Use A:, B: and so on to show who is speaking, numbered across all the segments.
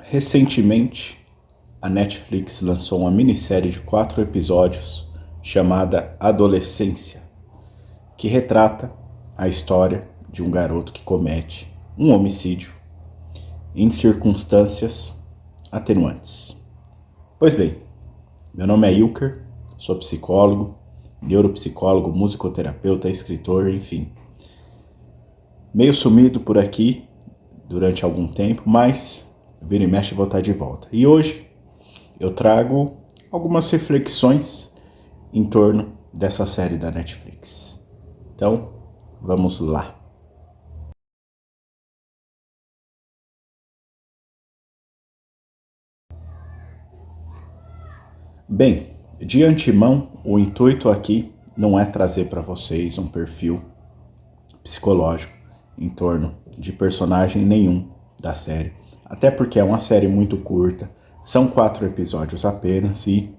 A: Recentemente, a Netflix lançou uma minissérie de 4 episódios chamada Adolescência, que retrata a história de um garoto que comete um homicídio em circunstâncias atenuantes. Pois bem, meu nome é Ilker, sou psicólogo, neuropsicólogo, musicoterapeuta, escritor, enfim. Meio sumido por aqui durante algum tempo, mas vira e mexe vou estar de volta. E hoje eu trago algumas reflexões em torno dessa série da Netflix. Então, vamos lá. Bem, de antemão, o intuito aqui não é trazer para vocês um perfil psicológico em torno de personagem nenhum da série. Até porque é uma série muito curta, são 4 episódios apenas e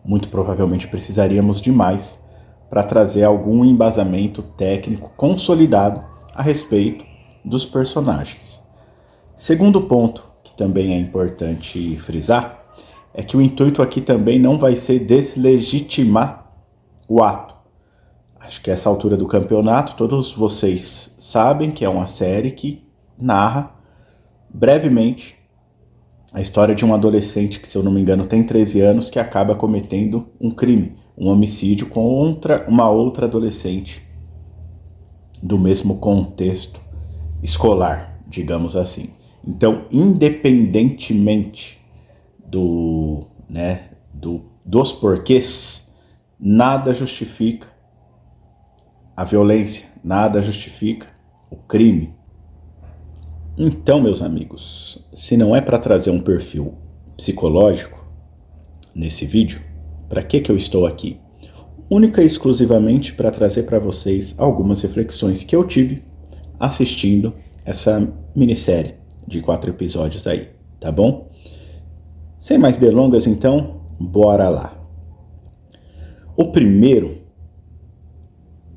A: muito provavelmente precisaríamos de mais para trazer algum embasamento técnico consolidado a respeito dos personagens. Segundo ponto, que também é importante frisar, é que o intuito aqui também não vai ser deslegitimar o ato. Acho que a essa altura do campeonato, todos vocês sabem que é uma série que narra brevemente a história de um adolescente que, se eu não me engano, tem 13 anos, que acaba cometendo um crime, um homicídio contra uma outra adolescente do mesmo contexto escolar, digamos assim. Então, independentemente dos porquês, nada justifica a violência, nada justifica o crime. Então, meus amigos, se não é para trazer um perfil psicológico nesse vídeo, para que eu estou aqui? Única e exclusivamente para trazer para vocês algumas reflexões que eu tive assistindo essa minissérie de 4 episódios aí, tá bom? Sem mais delongas, então, bora lá.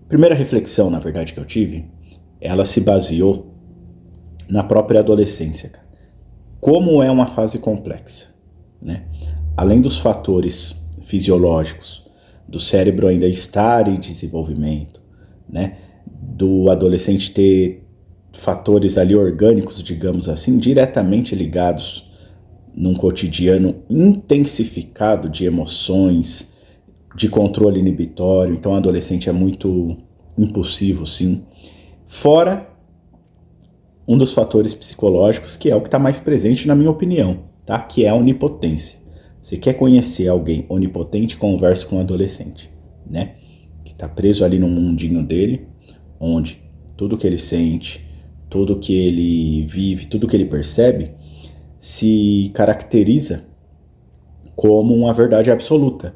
A: Primeira reflexão, na verdade, que eu tive, ela se baseou na própria adolescência, cara. Como é uma fase complexa, né? Além dos fatores fisiológicos, do cérebro ainda estar em desenvolvimento, né? Do adolescente ter fatores ali orgânicos, digamos assim, diretamente ligados num cotidiano intensificado de emoções, de controle inibitório. Então, o adolescente é muito impulsivo, sim. Fora um dos fatores psicológicos, que é o que está mais presente, na minha opinião, tá? Que é a onipotência. Você quer conhecer alguém onipotente, converse com um adolescente, né? Que está preso ali no mundinho dele, onde tudo que ele sente, tudo que ele vive, tudo que ele percebe, se caracteriza como uma verdade absoluta.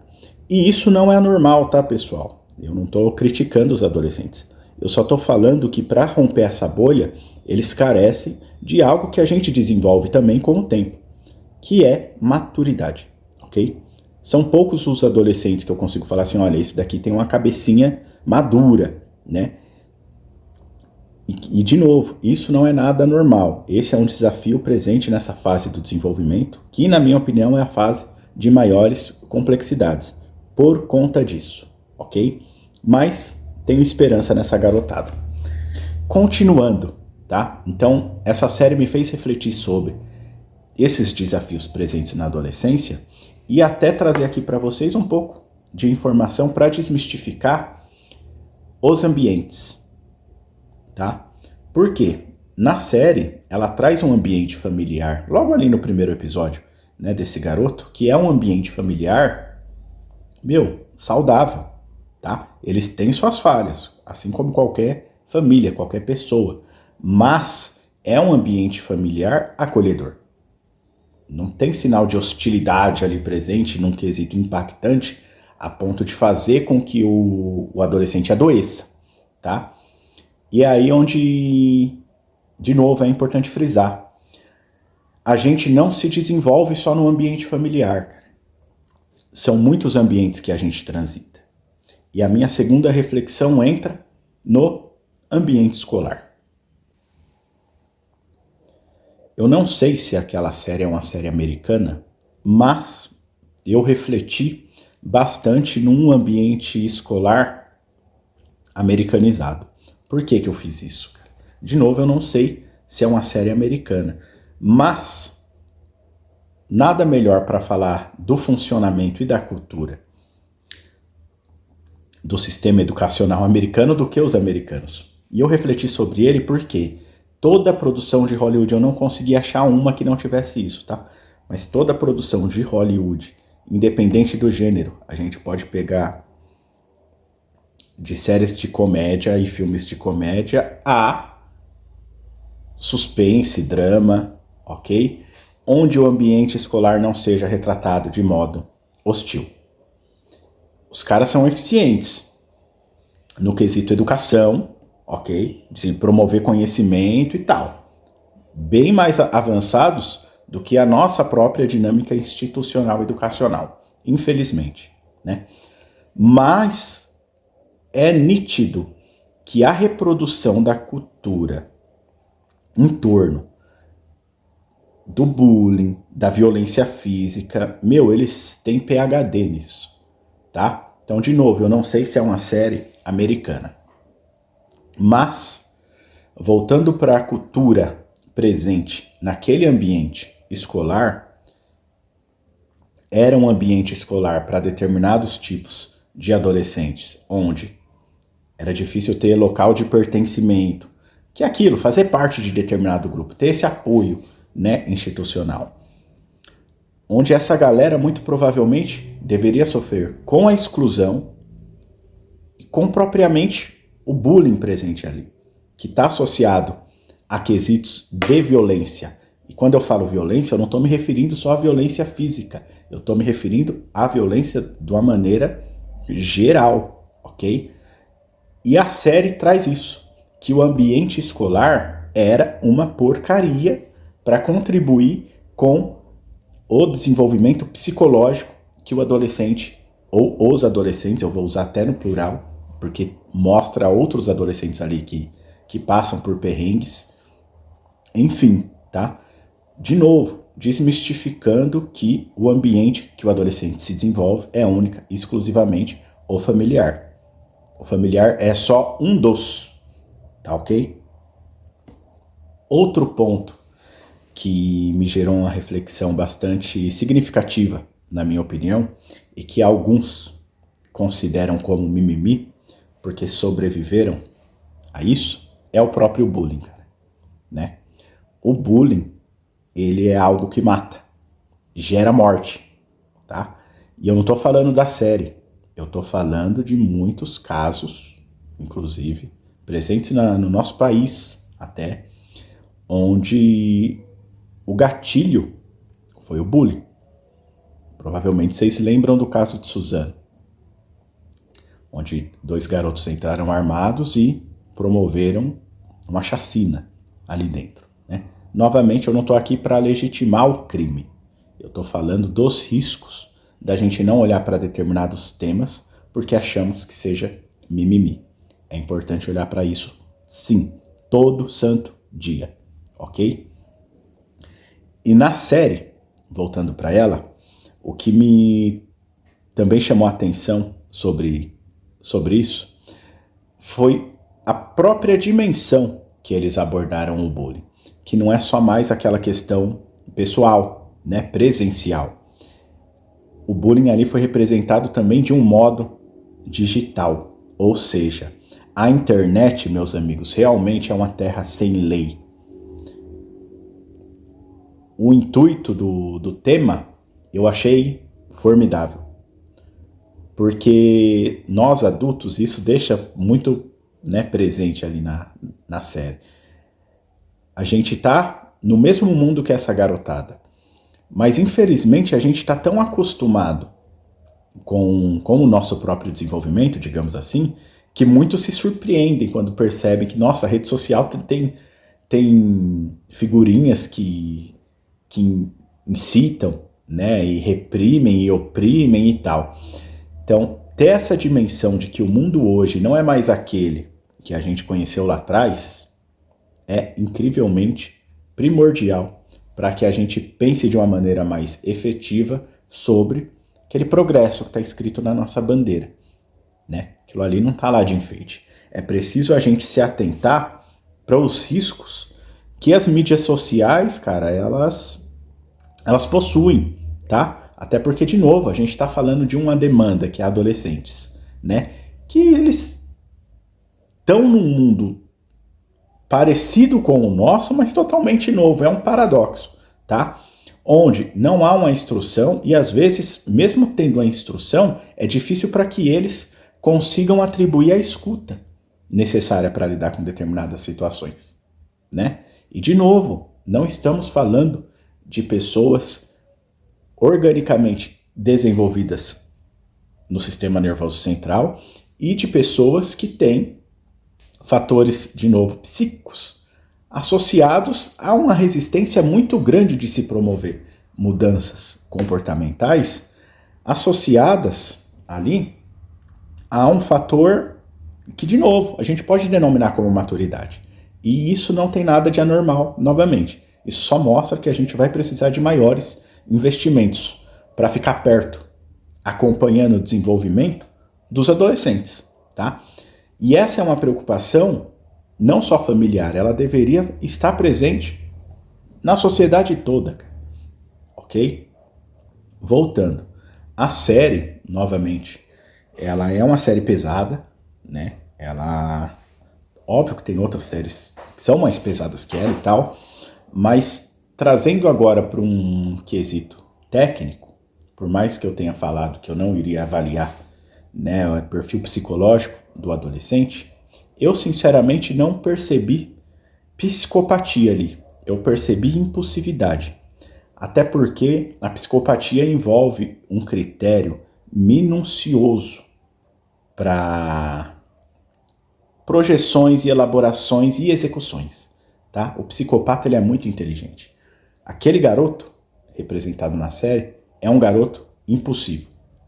A: E isso não é anormal, tá, pessoal? Eu não estou criticando os adolescentes. Eu só estou falando que, para romper essa bolha, eles carecem de algo que a gente desenvolve também com o tempo, que é maturidade, ok? São poucos os adolescentes que eu consigo falar assim, olha, esse daqui tem uma cabecinha madura, né? E de novo, isso não é nada normal. Esse é um desafio presente nessa fase do desenvolvimento, que, na minha opinião, é a fase de maiores complexidades, por conta disso, ok? Mas tenho esperança nessa garotada. Continuando, tá? Então, essa série me fez refletir sobre esses desafios presentes na adolescência e até trazer aqui para vocês um pouco de informação para desmistificar os ambientes, tá? Por quê? Na série, ela traz um ambiente familiar, logo ali no primeiro episódio, né, desse garoto, que é um ambiente familiar, saudável, tá? Eles têm suas falhas, assim como qualquer família, qualquer pessoa, mas é um ambiente familiar acolhedor. Não tem sinal de hostilidade ali presente, num quesito impactante, a ponto de fazer com que o adolescente adoeça, tá? E é aí onde, de novo, é importante frisar. A gente não se desenvolve só no ambiente familiar, cara. São muitos ambientes que a gente transita. E a minha segunda reflexão entra no ambiente escolar. Eu não sei se aquela série é uma série americana, mas eu refleti bastante num ambiente escolar americanizado. Por que eu fiz isso, cara? De novo, eu não sei se é uma série americana, mas nada melhor para falar do funcionamento e da cultura do sistema educacional americano do que os americanos. E eu refleti sobre ele porque toda a produção de Hollywood, eu não consegui achar uma que não tivesse isso, tá? Mas toda a produção de Hollywood, independente do gênero, a gente pode pegar de séries de comédia e filmes de comédia a suspense, drama, ok? Onde o ambiente escolar não seja retratado de modo hostil. Os caras são eficientes no quesito educação, ok? De promover conhecimento e tal. Bem mais avançados do que a nossa própria dinâmica institucional educacional, infelizmente, né? Mas é nítido que a reprodução da cultura em torno do bullying, da violência física, eles têm PhD nisso, tá? Então, de novo, eu não sei se é uma série americana. Mas, voltando para a cultura presente naquele ambiente escolar, era um ambiente escolar para determinados tipos de adolescentes, onde era difícil ter local de pertencimento, que é aquilo, fazer parte de determinado grupo, ter esse apoio, né, institucional. Onde essa galera muito provavelmente deveria sofrer com a exclusão e com propriamente o bullying presente ali, que está associado a quesitos de violência. E quando eu falo violência, eu não estou me referindo só à violência física, eu estou me referindo à violência de uma maneira geral, ok? E a série traz isso, que o ambiente escolar era uma porcaria para contribuir com o desenvolvimento psicológico que o adolescente, ou os adolescentes, eu vou usar até no plural, porque mostra outros adolescentes ali que passam por perrengues. Enfim, tá? De novo, desmistificando que o ambiente que o adolescente se desenvolve é única, exclusivamente o familiar. O familiar é só um dos, tá ok? Outro ponto que me gerou uma reflexão bastante significativa, na minha opinião, e que alguns consideram como mimimi, porque sobreviveram a isso, é o próprio bullying, né? O bullying, ele é algo que mata, gera morte, tá? E eu não tô falando da série, eu tô falando de muitos casos, inclusive, presentes no nosso país até, onde o gatilho foi o bullying. Provavelmente vocês se lembram do caso de Suzano, onde 2 garotos entraram armados e promoveram uma chacina ali dentro, né? Novamente, eu não estou aqui para legitimar o crime. Eu estou falando dos riscos da gente não olhar para determinados temas porque achamos que seja mimimi. É importante olhar para isso, sim, todo santo dia, ok? E na série, voltando para ela, o que me também chamou a atenção sobre isso foi a própria dimensão que eles abordaram o bullying, que não é só mais aquela questão pessoal, né, presencial. O bullying ali foi representado também de um modo digital, ou seja, a internet, meus amigos, realmente é uma terra sem lei. O intuito do tema eu achei formidável, porque nós adultos, isso deixa muito, né, presente ali na série. A gente tá no mesmo mundo que essa garotada, mas infelizmente a gente está tão acostumado com o nosso próprio desenvolvimento, digamos assim, que muitos se surpreendem quando percebem que, nossa, a rede social tem figurinhas que incitam, né, e reprimem e oprimem e tal. Então, ter essa dimensão de que o mundo hoje não é mais aquele que a gente conheceu lá atrás é incrivelmente primordial para que a gente pense de uma maneira mais efetiva sobre aquele progresso que está escrito na nossa bandeira, né? Aquilo ali não está lá de enfeite. É preciso a gente se atentar para os riscos que as mídias sociais, cara, elas possuem, tá? Até porque, de novo, a gente está falando de uma demanda que é adolescentes, né? Que eles estão num mundo parecido com o nosso, mas totalmente novo. É um paradoxo, tá? Onde não há uma instrução e, às vezes, mesmo tendo a instrução, é difícil para que eles consigam atribuir a escuta necessária para lidar com determinadas situações, né? E, de novo, não estamos falando de pessoas organicamente desenvolvidas no sistema nervoso central e de pessoas que têm fatores, de novo, psíquicos associados a uma resistência muito grande de se promover mudanças comportamentais associadas ali a um fator que, de novo, a gente pode denominar como maturidade. E isso não tem nada de anormal, novamente. Isso só mostra que a gente vai precisar de maiores investimentos para ficar perto, acompanhando o desenvolvimento dos adolescentes, tá? E essa é uma preocupação não só familiar, ela deveria estar presente na sociedade toda, ok? Voltando, a série, novamente, ela é uma série pesada, né? Ela, óbvio que tem outras séries que são mais pesadas que ela e tal, mas trazendo agora para um quesito técnico, por mais que eu tenha falado que eu não iria avaliar, né, o perfil psicológico do adolescente, eu sinceramente não percebi psicopatia ali, eu percebi impulsividade. Até porque a psicopatia envolve um critério minucioso para projeções e elaborações e execuções, tá? O psicopata ele é muito inteligente. Aquele garoto, representado na série, é um garoto impulsivo,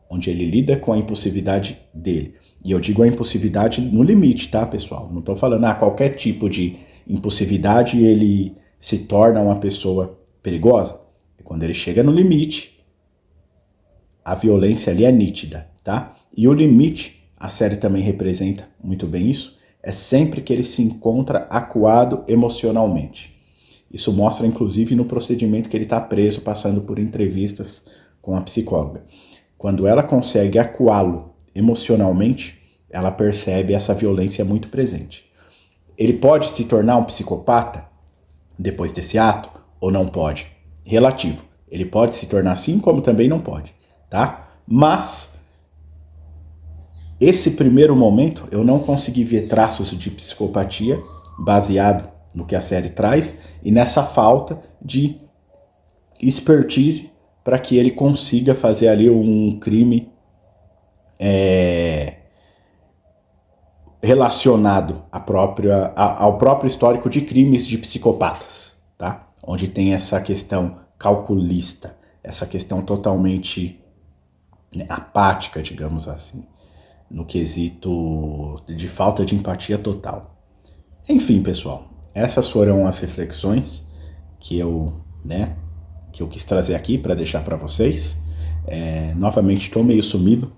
A: onde ele lida com a impulsividade dele. E eu digo a impulsividade no limite, tá, pessoal? Não estou falando qualquer tipo de impulsividade ele se torna uma pessoa perigosa. Quando ele chega no limite, a violência ali é nítida, tá? E o limite, a série também representa muito bem isso, é sempre que ele se encontra acuado emocionalmente. Isso mostra, inclusive, no procedimento que ele está preso, passando por entrevistas com a psicóloga. Quando ela consegue acuá-lo emocionalmente, ela percebe essa violência muito presente. Ele pode se tornar um psicopata depois desse ato ou não pode? Relativo. Ele pode se tornar sim, como também não pode, tá? Mas esse primeiro momento eu não consegui ver traços de psicopatia baseado no que a série traz e nessa falta de expertise para que ele consiga fazer ali um crime relacionado ao próprio histórico de crimes de psicopatas, tá? Onde tem essa questão calculista, essa questão totalmente apática, digamos assim, no quesito de falta de empatia total. Enfim, pessoal, essas foram as reflexões que eu quis trazer aqui para deixar para vocês. Novamente, estou meio sumido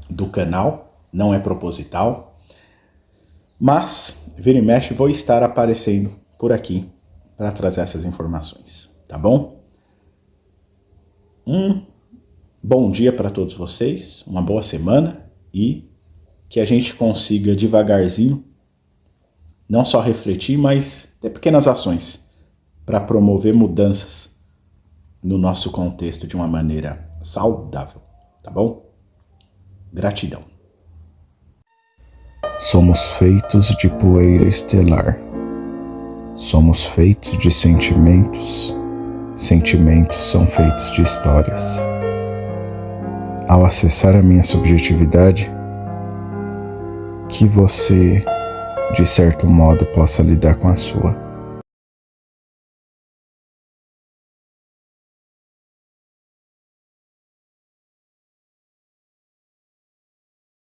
A: do canal, não é proposital, mas vira e mexe vou estar aparecendo por aqui para trazer essas informações, tá bom? Um bom dia para todos vocês, uma boa semana e que a gente consiga devagarzinho não só refletir, mas ter pequenas ações para promover mudanças no nosso contexto de uma maneira saudável, tá bom? Gratidão.
B: Somos feitos de poeira estelar. Somos feitos de sentimentos. Sentimentos são feitos de histórias. Ao acessar a minha subjetividade, que você, de certo modo, possa lidar com a sua.